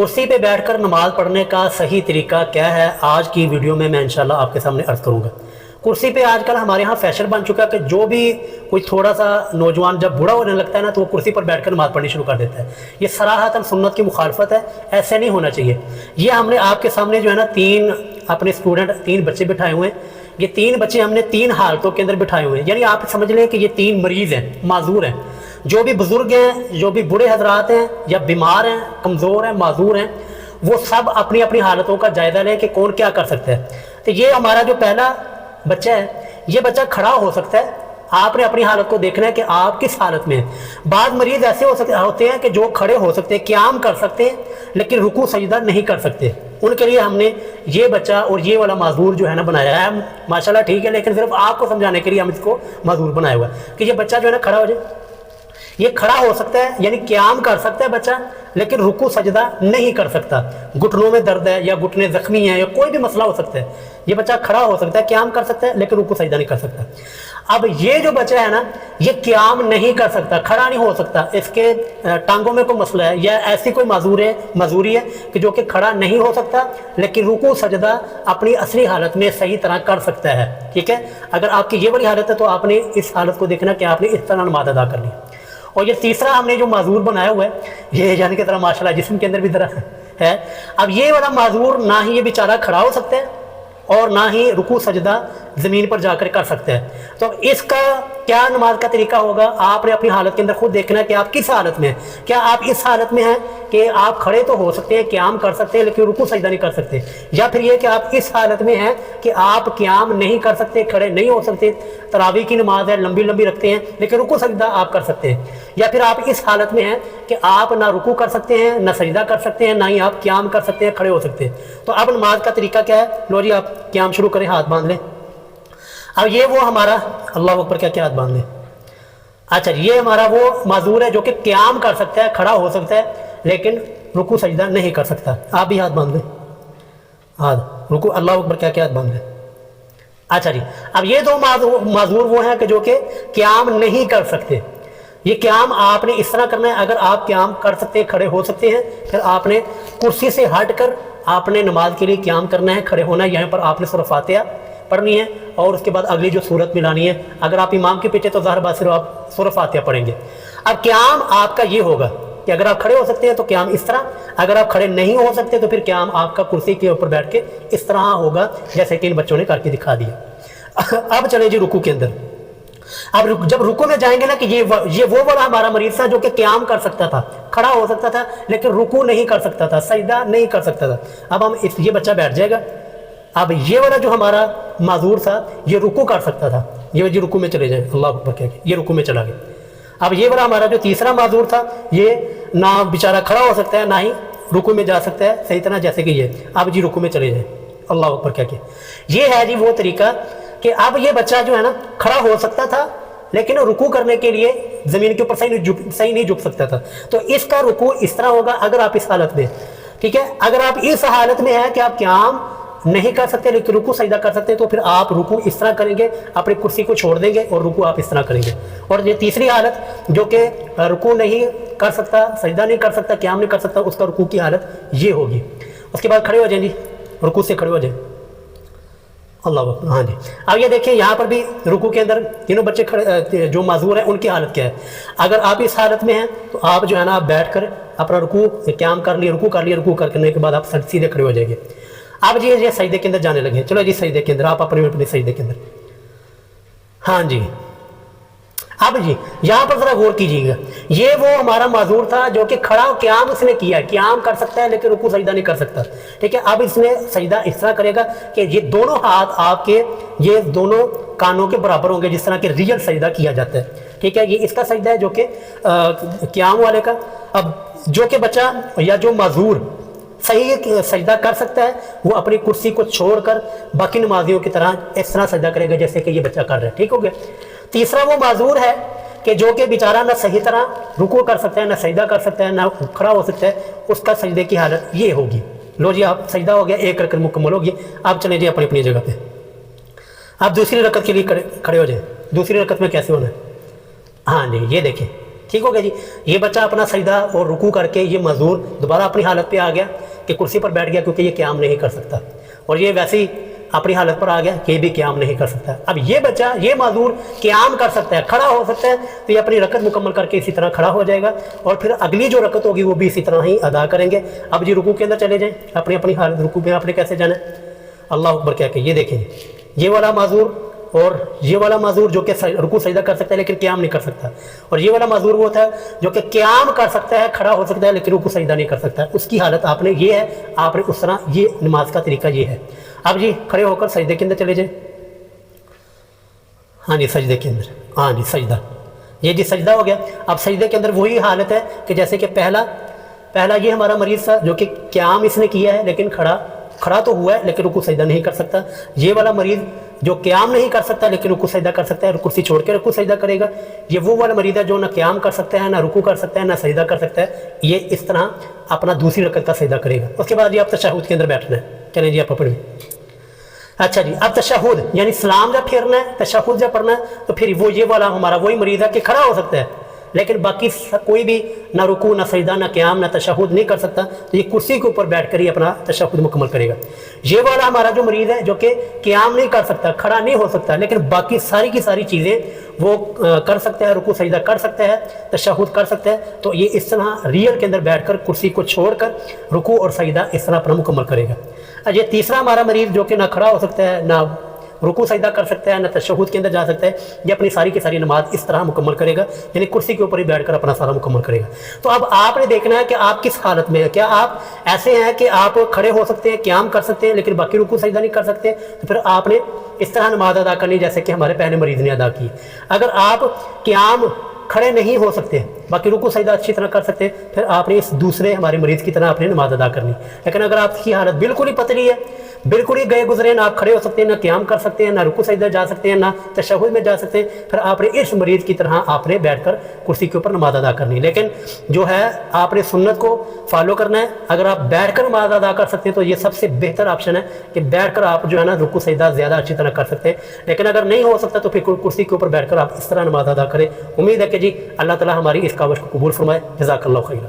کرسی پہ بیٹھ کر نماز پڑھنے کا صحیح طریقہ کیا ہے، آج کی ویڈیو میں انشاءاللہ آپ کے سامنے عرض کروں گا۔ کرسی پہ آج کل ہمارے ہاں فیشن بن چکا ہے کہ جو بھی کوئی تھوڑا سا نوجوان جب بوڑھا ہونے لگتا ہے نا تو وہ کرسی پر بیٹھ کر نماز پڑھنی شروع کر دیتا ہے۔ یہ صراحتاً سنت کی مخالفت ہے، ایسے نہیں ہونا چاہیے۔ یہ ہم نے آپ کے سامنے جو ہے نا تین اپنے اسٹوڈنٹ، تین بچے بٹھائے ہوئے ہیں۔ یہ تین بچے ہم نے تین حالتوں کے اندر بٹھائے ہوئے ہیں، یعنی آپ سمجھ لیں کہ یہ تین مریض ہیں، معذور ہیں۔ جو بھی بزرگ ہیں، جو بھی بوڑھے حضرات ہیں یا بیمار ہیں، کمزور ہیں، معذور ہیں، وہ سب اپنی اپنی حالتوں کا جائزہ لیں کہ کون کیا کر سکتا ہے۔ تو یہ ہمارا جو پہلا بچہ ہے، یہ بچہ کھڑا ہو سکتا ہے۔ آپ نے اپنی حالت کو دیکھنا ہے کہ آپ کس حالت میں ہیں۔ بعض مریض ایسے ہوتے ہیں کہ جو کھڑے ہو سکتے ہیں، قیام کر سکتے ہیں، لیکن رکوع سجدہ نہیں کر سکتے۔ ان کے لیے ہم نے یہ بچہ اور یہ والا معذور جو ہے نا بنایا ہے۔ ماشاءاللہ ٹھیک ہے، لیکن صرف آپ کو سمجھانے کے لیے ہم اس کو معذور بنایا ہوا ہے کہ یہ بچہ جو ہے نا کھڑا ہو جائے۔ یہ کھڑا ہو سکتا ہے، یعنی قیام کر سکتا ہے بچہ، لیکن رکوع سجدہ نہیں کر سکتا۔ گھٹنوں میں درد ہے یا گھٹنے زخمی ہیں یا کوئی بھی مسئلہ ہو سکتا ہے، یہ بچہ کھڑا ہو سکتا ہے، قیام کر سکتا ہے، لیکن رکوع سجدہ نہیں کر سکتا۔ اب یہ جو بچہ ہے نا، یہ قیام نہیں کر سکتا، کھڑا نہیں ہو سکتا، اس کے ٹانگوں میں کوئی مسئلہ ہے یا ایسی کوئی معذوری ہے کہ جو کہ کھڑا نہیں ہو سکتا، لیکن رکوع سجدہ اپنی اصلی حالت میں صحیح طرح کر سکتا ہے۔ ٹھیک ہے، اگر آپ کی یہ والی حالت ہے تو آپ نے اس حالت کو دیکھنا کہ آپ نے اس طرح نماز ادا کر لی۔ اور یہ تیسرا ہم نے جو معذور بنایا ہوا ہے، یہ یعنی کہ ذرا ماشاءاللہ جسم کے اندر بھی ذرا ہے۔ اب یہ والا معذور نہ ہی یہ بیچارہ کھڑا ہو سکتا ہے اور نہ ہی رکوع سجدہ زمین پر جا کر کر سکتا ہے۔ تو اس کا کیا نماز کا طریقہ ہوگا، آپ نے اپنی حالت کے اندر خود دیکھنا ہے کہ آپ کس حالت میں ہیں۔ کیا آپ اس حالت میں ہیں کہ آپ کھڑے تو ہو سکتے ہیں، قیام کر سکتے ہیں، لیکن رکوع سجدہ نہیں کر سکتے، یا پھر یہ کہ آپ اس حالت میں ہیں کہ آپ قیام نہیں کر سکتے، کھڑے نہیں ہو سکتے، تراویح کی نماز ہے، لمبی لمبی رکھتے ہیں، لیکن رکوع سجدہ آپ کر سکتے ہیں، یا پھر آپ اس حالت میں ہیں کہ آپ نہ رکوع کر سکتے ہیں، نہ سجدہ کر سکتے ہیں، نہ ہی آپ قیام کر سکتے ہیں، کھڑے ہو سکتے ہیں۔ تو اب نماز کا طریقہ کیا ہے؟ لو جی، آپ قیام شروع کریں، ہاتھ باندھ لیں۔ اب یہ وہ ہمارا اللہ اکبر کیا ہاتھ باندھ لیں۔ اچھا، یہ ہمارا وہ معذور ہے جو کہ قیام کر سکتا ہے، کھڑا ہو سکتا ہے، لیکن رکوع سجدہ نہیں کر سکتا۔ آپ بھی ہاتھ باندھ لیں، ہاتھ رکوع اللہ اکبر کیا ہاتھ باندھ لیں۔ اچھا جی، اب یہ دو معذور وہ ہیں کہ جو کہ قیام نہیں کر سکتے۔ یہ قیام آپ نے اس طرح کرنا ہے، اگر آپ قیام کر سکتے ہیں، کھڑے ہو سکتے ہیں، پھر آپ نے کرسی سے ہٹ کر آپ نے نماز کے لیے قیام کرنا ہے، کھڑے ہونا ہے۔ یہاں پر آپ نے سورہ فاتحہ پڑھنی ہے اور اس کے بعد اگلی جو صورت ملانی ہے۔ اگر آپ امام کے پیچھے تو ظاہر بات صرف آپ سورہ فاتحہ پڑھیں گے۔ اب قیام آپ کا یہ ہوگا کہ اگر آپ کھڑے ہو سکتے ہیں تو قیام اس طرح، اگر آپ کھڑے نہیں ہو سکتے تو پھر قیام آپ کا کرسی کے اوپر بیٹھ کے اس طرح ہوگا جیسے کہ ان بچوں نے کر کے دکھا دیا۔ اب چلیں جی رکوع کے اندر۔ اب جب رکوع میں جائیں گے نا کہ یہ وہ والا ہمارا مریض تھا جو کہ قیام کر سکتا تھا، کھڑا ہو سکتا تھا، لیکن رکوع نہیں کر سکتا تھا، سجدہ نہیں کر سکتا تھا۔ اب ہم یہ بچہ بیٹھ جائے گا۔ اب یہ والا جو ہمارا معذور تھا یہ رکوع کر سکتا تھا، یہ جی رکوع میں چلے جائیں، اللہ اکبر کہہ کے یہ رکوع میں چلا گیا۔ اب یہ والا ہمارا جو تیسرا معذور تھا، یہ نہ بیچارہ کھڑا ہو سکتا ہے، نہ ہی رکوع میں جا سکتا ہے صحیح طرح، جیسے کہ یہ اب جی رکوع میں چلے جائیں، اللہ اکبر کہہ کے۔ یہ ہے جی وہ طریقہ کہ اب یہ بچہ جو ہے نا کھڑا ہو سکتا تھا، لیکن رکوع کرنے کے لیے زمین کے اوپر صحیح نہیں جھک سکتا تھا۔ تو اس کا رکوع اس طرح ہوگا اگر آپ اس حالت میں، ٹھیک ہے، اگر آپ اس حالت میں ہیں کہ آپ قیام نہیں کر سکتے لیکن رکوع سجدہ کر سکتے ہیں تو پھر آپ رکوع اس طرح کریں گے، اپنی کرسی کو چھوڑ دیں گے اور رکوع آپ اس طرح کریں گے۔ اور یہ تیسری حالت جو کہ رکوع نہیں کر سکتا، سجدہ نہیں کر سکتا، قیام نہیں کر سکتا، اس کا رکوع کی حالت یہ ہوگی۔ اس کے بعد کھڑے ہو جائیں جی، رکوع سے کھڑے ہو جائیں، اللہ اکبر۔ ہاں جی، اب یہ دیکھیں یہاں پر بھی رکوع کے اندر تینوں بچے کھڑے جو معذور ہیں ان کی حالت کیا ہے۔ اگر آپ اس حالت میں ہیں تو آپ جو ہے نا آپ بیٹھ کر اپنا رکوع قیام کر لیے، رکوع کرنے کے بعد آپ سیدھے کھڑے ہو جائیں گے۔ اب جی یہ سجدے کے اندر جانے لگے، چلو جی سجدے کے اندر آپ اپنے سجدے کے اندر۔ ہاں جی، اب جی یہاں پر ذرا غور کیجیے گا، یہ وہ ہمارا معذور تھا جو کہ کھڑا قیام اس نے کیا ہے، قیام کر سکتا ہے لیکن رکوع سجدہ نہیں کر سکتا، ٹھیک ہے۔ اب اس نے سجدہ اس طرح کرے گا کہ یہ دونوں ہاتھ آپ کے یہ دونوں کانوں کے برابر ہوں گے، جس طرح کہ ریئل سجدہ کیا جاتا ہے، ٹھیک ہے۔ یہ اس کا سجدہ ہے جو کہ قیام والے کا۔ اب جو کہ بچہ یا جو معذور صحیح سجدہ کر سکتا ہے وہ اپنی کرسی کو چھوڑ کر باقی نمازیوں کی طرح اس طرح سجدہ کرے گا جیسے کہ یہ بچہ کر رہا ہے، ٹھیک ہو گیا۔ تیسرا وہ معذور ہے کہ جو کہ بیچارہ نہ صحیح طرح رکوع کر سکتا ہے، نہ سجدہ کر سکتا ہے، نہ کھڑا ہو سکتا ہے، اس کا سجدے کی حالت یہ ہوگی۔ لو جی، آپ سجدہ ہو گیا، ایک رکعت مکمل ہوگی، آپ چلیں جی اپنی اپنی جگہ پہ۔ آپ دوسری رکعت کے لیے کھڑے ہو جائیں۔ دوسری رکعت میں کیسے ہونا ہے؟ ہاں جی، یہ دیکھیں ٹھیک ہو گیا جی. یہ بچہ اپنا سجدہ اور رکوع کر کے یہ معذور دوبارہ اپنی حالت پہ آ گیا کہ کرسی پر بیٹھ گیا کیونکہ یہ قیام نہیں کر سکتا, اور یہ ویسے ہی اپنی حالت پر آ گیا کہ یہ بھی قیام نہیں کر سکتا. اب یہ بچہ یہ معذور قیام کر سکتا ہے, کھڑا ہو سکتا ہے, تو یہ اپنی رکعت مکمل کر کے اسی طرح کھڑا ہو جائے گا اور پھر اگلی جو رکعت ہوگی وہ بھی اسی طرح ہی ادا کریں گے. اب جی رکوع کے اندر چلے جائیں, اپنی اپنی حالت رکوع میں آپ نے کیسے جانا ہے, اللہ اکبر کہہ کے. یہ دیکھیں یہ والا معذور اور یہ والا معذور جو کہ رکوع سجدہ کر سکتا ہے لیکن قیام نہیں کر سکتا, اور یہ والا معذور وہ تھا جو کہ قیام کر سکتا ہے, کھڑا ہو سکتا ہے لیکن رکوع سجدہ نہیں کر سکتا. اس کی حالت آپ نے یہ ہے, آپ نے اس طرح, یہ نماز کا طریقہ یہ ہے. اب جی کھڑے ہو کر سجدے کے اندر چلے جائیں. ہاں جی سجدے کے اندر, ہاں جی سجدہ, یہ جی سجدہ ہو گیا. اب سجدے کے اندر وہی حالت ہے کہ جیسے کہ پہلا یہ ہمارا مریض تھا جو کہ قیام اس نے کیا ہے لیکن کھڑا تو ہوا ہے لیکن رکوع سجدہ نہیں کر سکتا. یہ والا مریض جو قیام نہیں کر سکتا لیکن رکوع سجدہ کر سکتا ہے, کرسی چھوڑ کے رکوع سجدہ کرے گا. یہ وہ والا مریض ہے جو نہ قیام کر سکتا ہے, نہ رکوع کر سکتا ہے, نہ سجدہ کر سکتا ہے. یہ اس طرح اپنا دوسری رکعت کا سجدہ کرے گا. اس کے بعد یہ آپ تشہد کے اندر بیٹھنا ہے. چلیں جی آپ پڑھیں. اچھا جی, اب تشہد یعنی سلام جب پھیرنا ہے, تشہد جب پڑھنا ہے, تو پھر وہ یہ والا ہمارا وہی مریض ہے کہ کھڑا ہو سکتا ہے لیکن باقی کوئی بھی نہ رکوع نہ سجدہ نہ قیام نہ تشہد نہیں کر سکتا, تو یہ کرسی کے اوپر بیٹھ کر ہی اپنا تشہد مکمل کرے گا. یہ والا ہمارا جو مریض ہے جو کہ قیام نہیں کر سکتا, کھڑا نہیں ہو سکتا, لیکن باقی ساری کی ساری چیزیں وہ کر سکتا ہے, رکوع سجدہ کر سکتا ہے, تشہد کر سکتا ہے, تو یہ اس طرح ریل کے اندر بیٹھ کر کرسی کو چھوڑ کر رکوع اور سجدہ اس طرح اپنا مکمل کرے گا. یہ تیسرا ہمارا مریض جو کہ نہ کھڑا ہو سکتا ہے, نہ رکوع سجدہ کر سکتا ہے, نہ تشہد کے اندر جا سکتا ہے, یہ اپنی ساری کی ساری نماز اس طرح مکمل کرے گا, یعنی کرسی کے اوپر ہی بیٹھ کر اپنا سارا مکمل کرے گا. تو اب آپ نے دیکھنا ہے کہ آپ کس حالت میں ہیں. کیا آپ ایسے ہیں کہ آپ کھڑے ہو سکتے ہیں, قیام کر سکتے ہیں لیکن باقی رکوع سجدہ نہیں کر سکتے, تو پھر آپ نے اس طرح نماز ادا کرنی جیسے کہ ہمارے پہلے مریض نے ادا کی. اگر آپ قیام کھڑے نہیں ہو سکتے باقی رکوع سجدہ اچھی طرح کر سکتے, پھر آپ نے اس دوسرے ہمارے مریض کی طرح اپنے نماز ادا کرنی. لیکن اگر آپ کی حالت بالکل ہی پتلی ہے, بالکل ہی گئے گزرے, نہ آپ کھڑے ہو سکتے ہیں, نہ قیام کر سکتے ہیں, نہ رکوع سجدہ جا سکتے ہیں, نہ تشہد میں جا سکتے ہیں, پھر آپ نے اس مریض کی طرح آپ نے بیٹھ کر کرسی کے اوپر نماز ادا کرنی. لیکن جو ہے آپ نے سنت کو فالو کرنا ہے. اگر آپ بیٹھ کر نماز ادا کر سکتے ہیں تو یہ سب سے بہتر آپشن ہے کہ بیٹھ کر آپ جو ہے نا رکوع سجدہ زیادہ اچھی طرح کر سکتے ہیں. لیکن اگر نہیں ہو سکتا تو پھر کرسی کے اوپر بیٹھ کر آپ اس طرح نماز ادا کریں. امید ہے کہ جی اللہ تعالیٰ ہماری اس کاوش کو قبول فرمائے. جزاک اللہ خیرا.